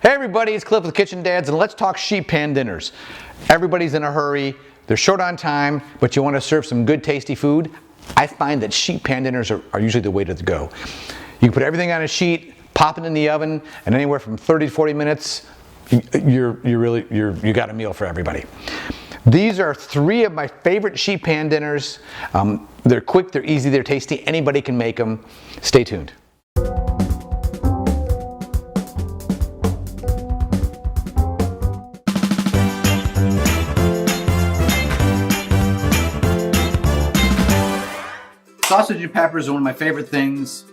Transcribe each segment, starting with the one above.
Hey everybody, it's Cliff with Kitchen Dads, and let's talk sheet pan dinners. Everybody's in a hurry, they're short on time, but you want to serve some good tasty food. I find that sheet pan dinners are usually the way to go. You can put everything on a sheet, pop it in the oven, and anywhere from 30 to 40 minutes, you got a meal for everybody. These are three of my favorite sheet pan dinners. They're quick, they're easy, they're tasty. Anybody can make them. Stay tuned. Sausage and peppers are one of my favorite things.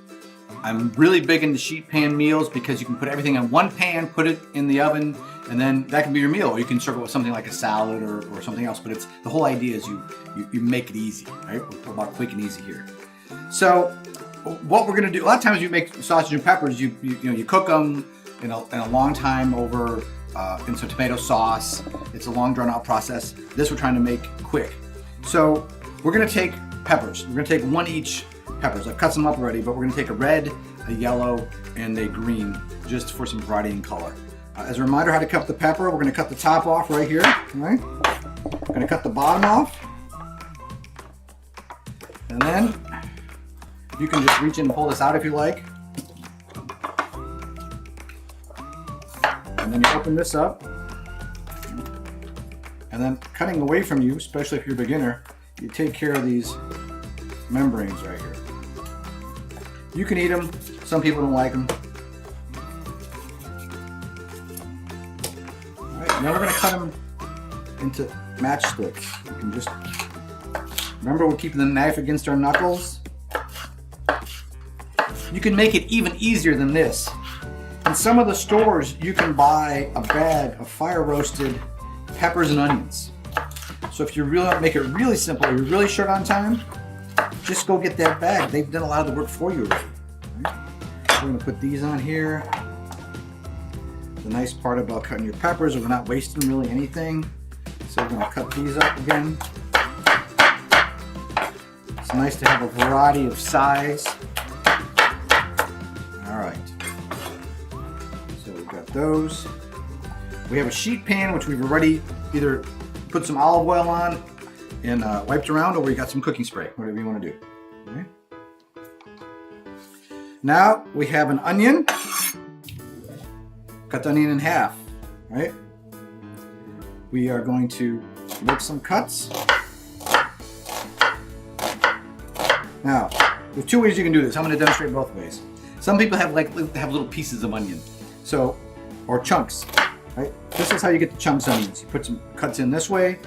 I'm really big into sheet pan meals because you can put everything in one pan, put it in the oven, and then that can be your meal. Or you can serve it with something like a salad or something else. But the whole idea is you make it easy, right? We're about quick and easy here. So what we're gonna do, a lot of times you make sausage and peppers, you cook them in a long time over in some tomato sauce. It's a long drawn out process. This we're trying to make quick. So we're gonna take peppers. We're gonna take one each peppers. I've cut some up already, but we're gonna take a red, a yellow, and a green, just for some variety in color. As a reminder how to cut the pepper, we're gonna cut the top off right here, right? We're gonna cut the bottom off. And then you can just reach in and pull this out if you like. And then you open this up. And then cutting away from you, especially if you're a beginner, you take care of these membranes right here. You can eat them. Some people don't like them. All right, now we're going to cut them into matchsticks. You can just remember we're keeping the knife against our knuckles. You can make it even easier than this. In some of the stores, you can buy a bag of fire roasted peppers and onions. So if you really make it really simple, you're really short on time, just go get that bag. They've done a lot of the work for you already. Right? We're going to put these on here. The nice part about cutting your peppers is we're not wasting really anything. So we're going to cut these up again. It's nice to have a variety of size. All right. So we've got those. We have a sheet pan, which we've already either put some olive oil on and wiped around, or we got some cooking spray, whatever you want to do. Okay. Now we have an onion. Cut the onion in half, right? We are going to make some cuts. Now, there's two ways you can do this. I'm going to demonstrate both ways. Some people have little pieces of onion, or chunks. Right? This is how you get the chunks onions. You put some cuts in this way,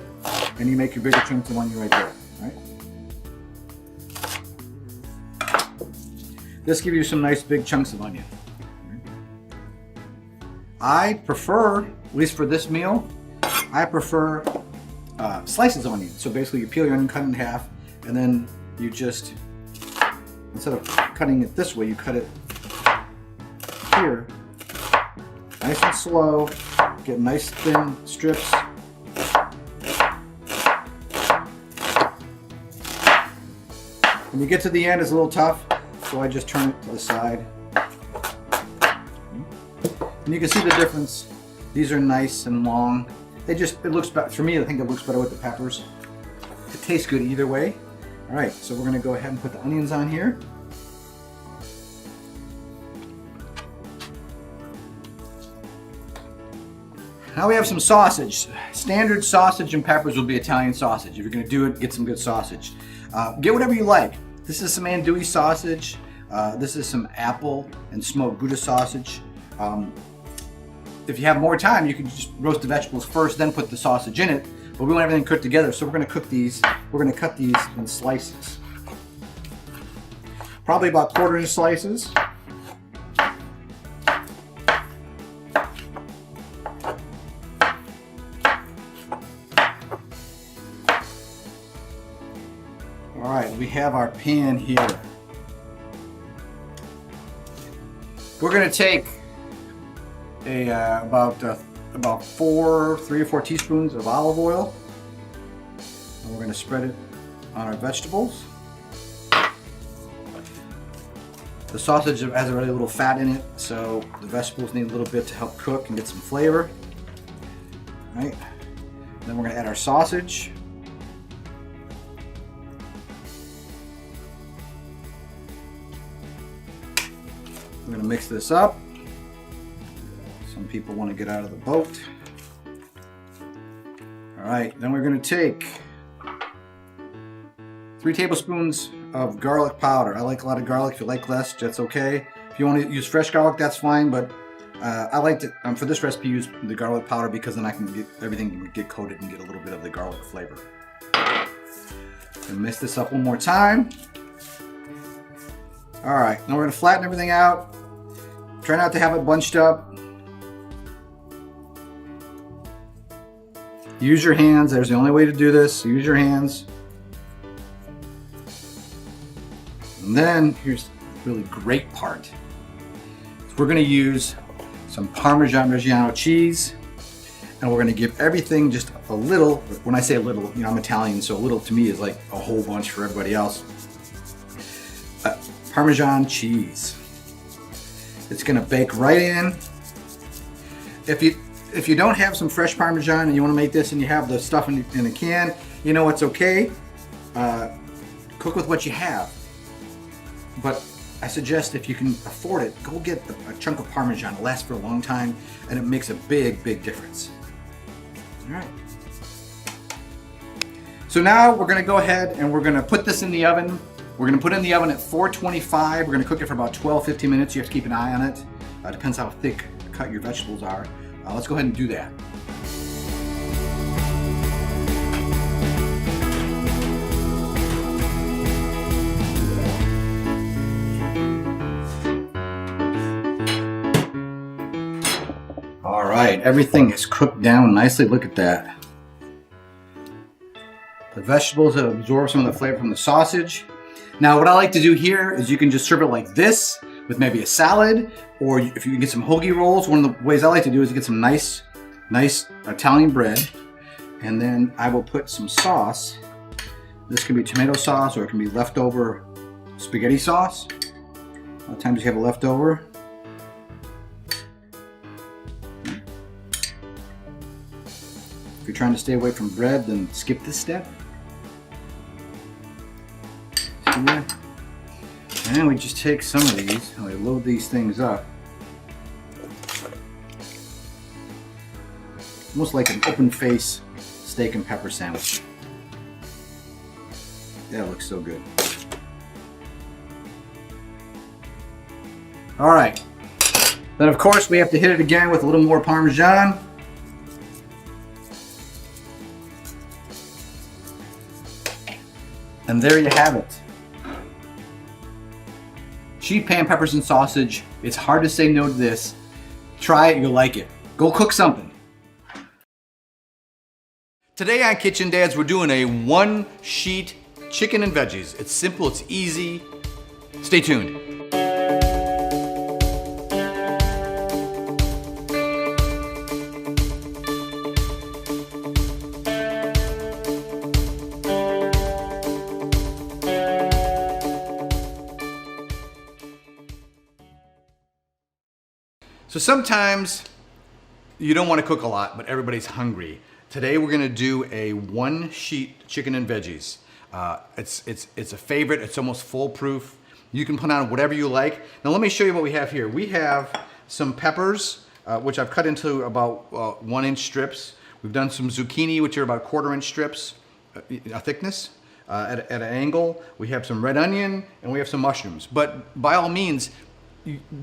and you make your bigger chunks of onion right there. Right? This gives you some nice big chunks of onion. I prefer, at least for this meal, I prefer slices of onion. So basically, you peel your onion, cut it in half, and then you just, instead of cutting it this way, you cut it here, nice and slow. Get nice thin strips. When you get to the end, it's a little tough, so I just turn it to the side. And you can see the difference. These are nice and long. It looks better, for me, I think it looks better with the peppers. It tastes good either way. All right, so we're gonna go ahead and put the onions on here. Now we have some sausage. Standard sausage and peppers will be Italian sausage. If you're gonna do it, get some good sausage. Get whatever you like. This is some andouille sausage. This is some apple and smoked Gouda sausage. If you have more time, you can just roast the vegetables first, then put the sausage in it. But we want everything cooked together, so we're gonna cook these. We're gonna cut these in slices. Probably about 1/4-inch slices. All right, we have our pan here. We're going to take about 3 or 4 teaspoons of olive oil, and we're going to spread it on our vegetables. The sausage has already a little fat in it, so the vegetables need a little bit to help cook and get some flavor. All right. Then we're gonna add our sausage. We're gonna mix this up. Some people want to get out of the boat. All right, then we're gonna take 3 tablespoons of garlic powder. I like a lot of garlic. If you like less, that's okay. If you want to use fresh garlic, that's fine, but I like to, for this recipe, use the garlic powder because then I can get everything get coated and get a little bit of the garlic flavor. And mix this up one more time. All right, now we're gonna flatten everything out. Try not to have it bunched up. Use your hands. There's the only way to do this. Use your hands. And then here's the really great part. We're gonna use some Parmesan Reggiano cheese, and we're gonna give everything just a little. When I say a little, you know, I'm Italian, so a little to me is like a whole bunch for everybody else. Parmesan cheese. It's gonna bake right in. If you don't have some fresh Parmesan and you wanna make this and you have the stuff in a can, you know it's okay. Cook with what you have. But I suggest if you can afford it, go get a chunk of Parmesan. It lasts for a long time and it makes a big, big difference. All right. So now we're gonna go ahead and we're gonna put this in the oven. We're gonna put it in the oven at 425. We're gonna cook it for about 12-15 minutes. You have to keep an eye on it. Depends how thick cut your vegetables are. Let's go ahead and do that. All right, everything is cooked down nicely. Look at that. The vegetables have absorbed some of the flavor from the sausage. Now, what I like to do here is you can just serve it like this with maybe a salad, or if you can get some hoagie rolls. One of the ways I like to do is get some nice Italian bread, and then I will put some sauce. This can be tomato sauce, or it can be leftover spaghetti sauce. A lot of times you have a leftover. If you're trying to stay away from bread, then skip this step. And we just take some of these and we load these things up. Almost like an open face steak and pepper sandwich. That looks so good. All right. Then of course we have to hit it again with a little more Parmesan. And there you have it. Sheet pan peppers and sausage. It's hard to say no to this. Try it, you'll like it. Go cook something. Today on Kitchen Dads, we're doing a 1-sheet chicken and veggies. It's simple, it's easy. Stay tuned. So sometimes you don't want to cook a lot, but everybody's hungry. Today we're gonna do a 1-sheet chicken and veggies. It's a favorite, it's almost foolproof. You can put on whatever you like. Now let me show you what we have here. We have some peppers, which I've cut into about 1-inch strips. We've done some zucchini, which are about 1/4-inch strips, a thickness, at an angle. We have some red onion, and we have some mushrooms. But by all means,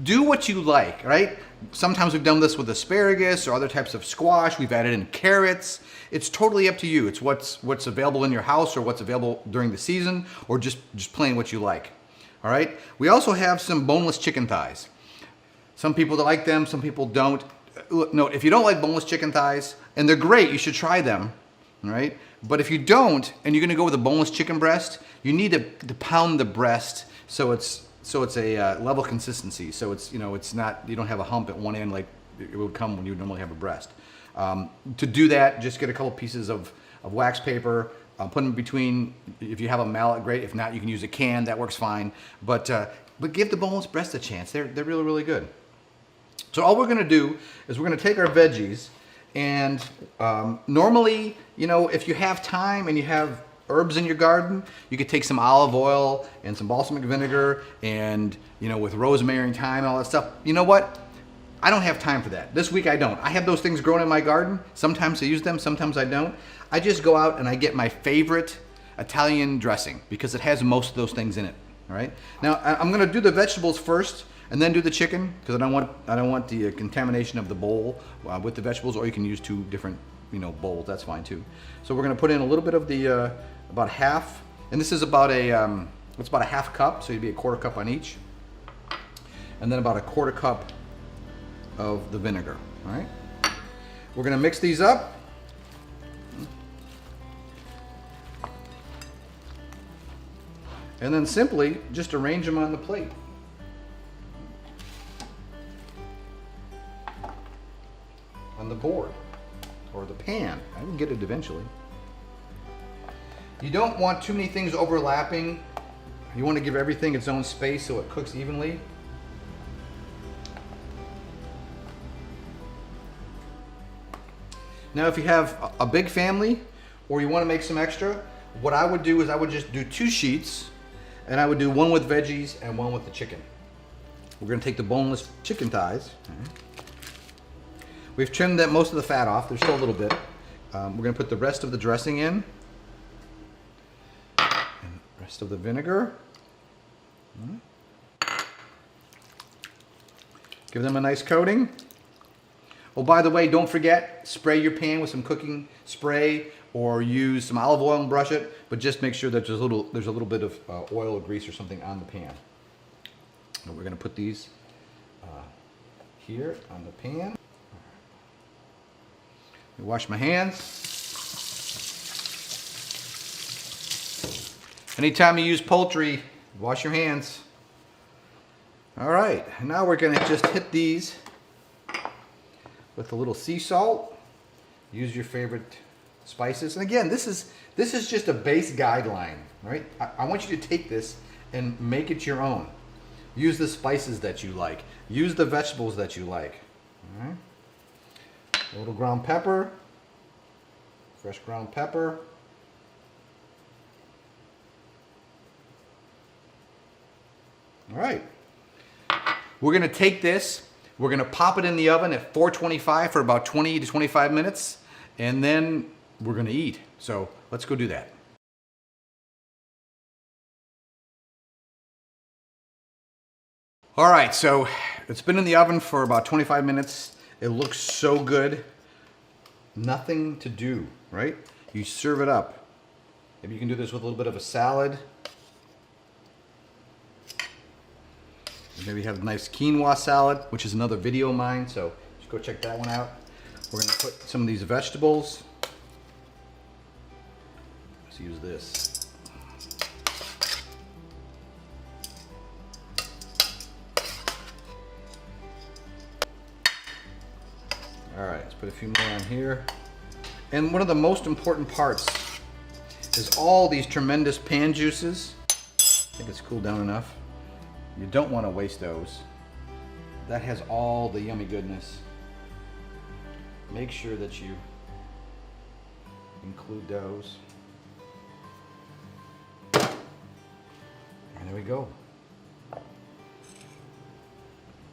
do what you like, right? Sometimes we've done this with asparagus or other types of squash. We've added in carrots. It's totally up to you. It's what's available in your house or what's available during the season, or just plain what you like. All right. We also have some boneless chicken thighs. Some people like them, some people don't. Look, note, if you don't like boneless chicken thighs, and they're great, you should try them. All right. But if you don't, and you're going to go with a boneless chicken breast, you need to pound the breast so it's a level consistency. So it's, it's not, you don't have a hump at one end like it would come when you normally have a breast. To do that, just get a couple pieces of wax paper, put them between. If you have a mallet, great. If not, you can use a can. That works fine. But but give the boneless breast a chance. They're really, really good. So all we're gonna do is we're gonna take our veggies, and normally, you know, if you have time and you have herbs in your garden, you could take some olive oil and some balsamic vinegar and, you know, with rosemary and thyme and all that stuff. You know what? I don't have time for that. This week I don't. I have those things growing in my garden. Sometimes I use them, sometimes I don't. I just go out and I get my favorite Italian dressing because it has most of those things in it. All right. Now I'm gonna do the vegetables first and then do the chicken because I don't want the contamination of the bowl with the vegetables. Or you can use 2 different, you know, bowls. That's fine too. So we're gonna put in a little bit of the about half, and this is about a it's about a half cup, so you'd be a quarter cup on each, and then about a quarter cup of the vinegar. All right. We're gonna mix these up. And then simply just arrange them on the plate. On the board or the pan. I can get it eventually. You don't want too many things overlapping. You want to give everything its own space so it cooks evenly. Now if you have a big family or you want to make some extra, what I would do is I would just do 2 sheets, and I would do one with veggies and one with the chicken. We're going to take the boneless chicken thighs. We've trimmed most of the fat off. There's still a little bit. We're going to put the rest of the dressing in. And the rest of the vinegar. Give them a nice coating. Oh, by the way, don't forget, spray your pan with some cooking spray or use some olive oil and brush it, but just make sure that there's a little bit of oil or grease or something on the pan. And we're going to put these here on the pan. Wash my hands. Anytime you use poultry, wash your hands. All right, now we're gonna just hit these with a little sea salt. Use your favorite spices. And again, this is just a base guideline, right? I want you to take this and make it your own. Use the spices that you like. Use the vegetables that you like. All right. A little ground pepper, fresh ground pepper. All right. We're going to take this, we're going to pop it in the oven at 425 for about 20 to 25 minutes, and then we're going to eat. So let's go do that. All right, so it's been in the oven for about 25 minutes. It looks so good. Nothing to do, right? You serve it up. Maybe you can do this with a little bit of a salad. Maybe have a nice quinoa salad, which is another video of mine, so just go check that one out. We're gonna put some of these vegetables. Let's use this. All right, let's put a few more on here. And one of the most important parts is all these tremendous pan juices. I think it's cooled down enough. You don't want to waste those. That has all the yummy goodness. Make sure that you include those. And there we go.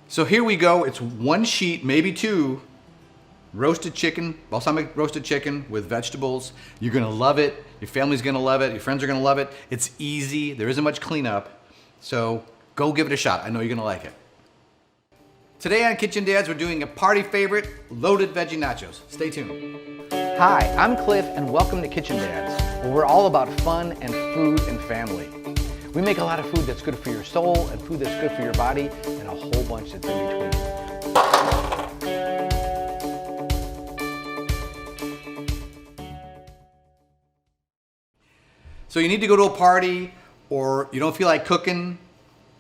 So here we go. It's one sheet, maybe two. Roasted chicken, balsamic roasted chicken with vegetables. You're gonna love it. Your family's gonna love it. Your friends are gonna love it. It's easy. There isn't much cleanup. So go give it a shot. I know you're gonna like it. Today on Kitchen Dads, we're doing a party favorite, loaded veggie nachos. Stay tuned. Hi, I'm Cliff and welcome to Kitchen Dads, where we're all about fun and food and family. We make a lot of food that's good for your soul and food that's good for your body and a whole bunch that's in between. So you need to go to a party or you don't feel like cooking.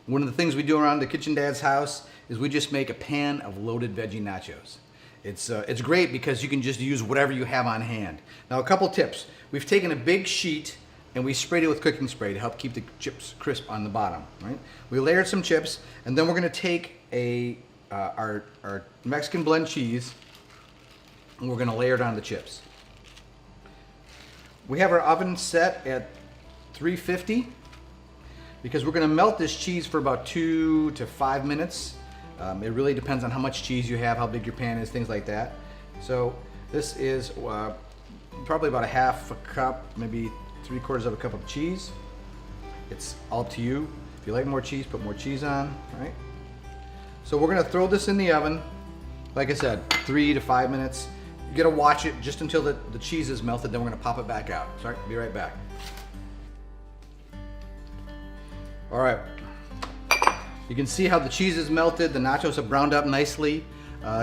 One of the things we do around the Kitchen Dad's house is we just make a pan of loaded veggie nachos. It's great because you can just use whatever you have on hand. Now a couple tips. We've taken a big sheet and we sprayed it with cooking spray to help keep the chips crisp on the bottom, right? We layered some chips, and then we're gonna take our Mexican blend cheese, and we're gonna layer it on the chips. We have our oven set at 350 because we're gonna melt this cheese for about 2 to 5 minutes. It really depends on how much cheese you have, how big your pan is, things like that. So this is probably about a half a cup, maybe 3/4 of a cup of cheese. It's all up to you. If you like more cheese, put more cheese on, right? So we're gonna throw this in the oven, like I said, 3 to 5 minutes. You gotta watch it just until the cheese is melted, then we're gonna pop it back out. Sorry, be right back. All right, you can see how the cheese is melted, the nachos have browned up nicely.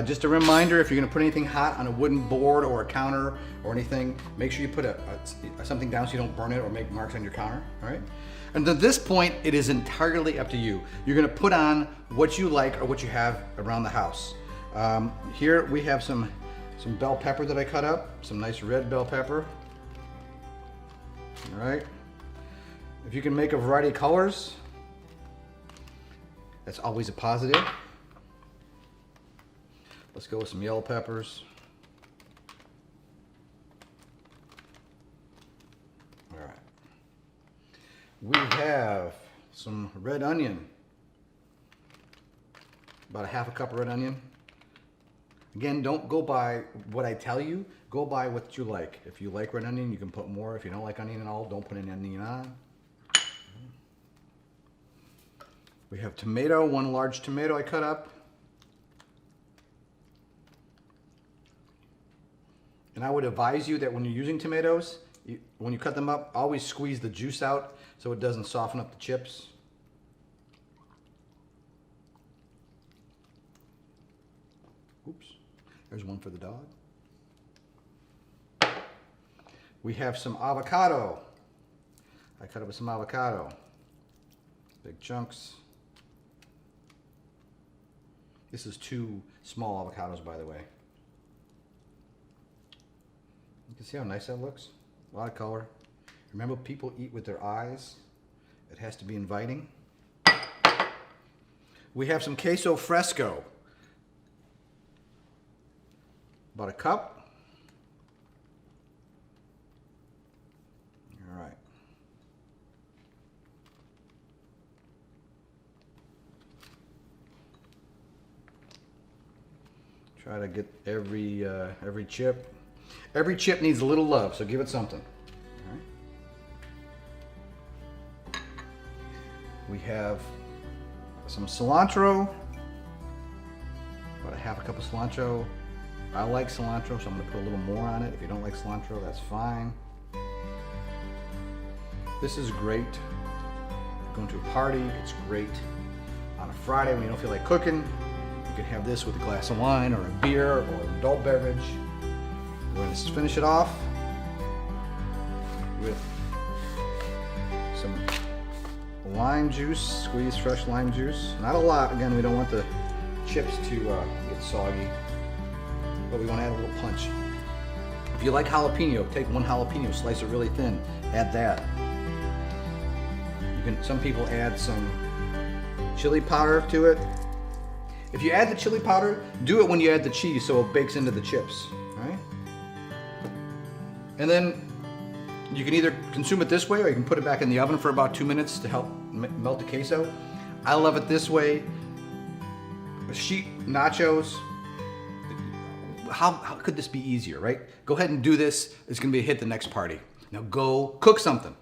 Just a reminder, if you're gonna put anything hot on a wooden board or a counter or anything, make sure you put something down so you don't burn it or make marks on your counter, all right? And at this point, it is entirely up to you. You're gonna put on what you like or what you have around the house. Here we have some bell pepper that I cut up, some nice red bell pepper. All right. If you can make a variety of colors, that's always a positive. Let's go with some yellow peppers. All right. We have some red onion. About a half a cup of red onion. Again, don't go by what I tell you, go by what you like. If you like red onion, you can put more. If you don't like onion at all, don't put any onion on. We have tomato, 1 large tomato I cut up. And I would advise you that when you're using tomatoes, when you cut them up, always squeeze the juice out so it doesn't soften up the chips. Oops. There's one for the dog. We have some avocado. I cut up some avocado. Big chunks. This is 2 small avocados, by the way. You can see how nice that looks. A lot of color. Remember, people eat with their eyes. It has to be inviting. We have some queso fresco. About a cup. All right. Try to get every chip. Every chip needs a little love, so give it something. All right. We have some cilantro. About a half a cup of cilantro. I like cilantro, so I'm going to put a little more on it. If you don't like cilantro, that's fine. This is great. Going to a party, it's great. On a Friday when you don't feel like cooking, you can have this with a glass of wine or a beer or an adult beverage. We're going to finish it off with some lime juice, squeezed fresh lime juice. Not a lot, again, we don't want the chips to get soggy. But we want to add a little punch. If you like jalapeno, take 1 jalapeno, slice it really thin, add that. Some people add some chili powder to it. If you add the chili powder, do it when you add the cheese so it bakes into the chips, right? And then you can either consume it this way or you can put it back in the oven for about 2 minutes to help melt the queso. I love it this way. Sheet nachos. How could this be easier, right? Go ahead and do this. It's gonna be a hit the next party. Now go cook something.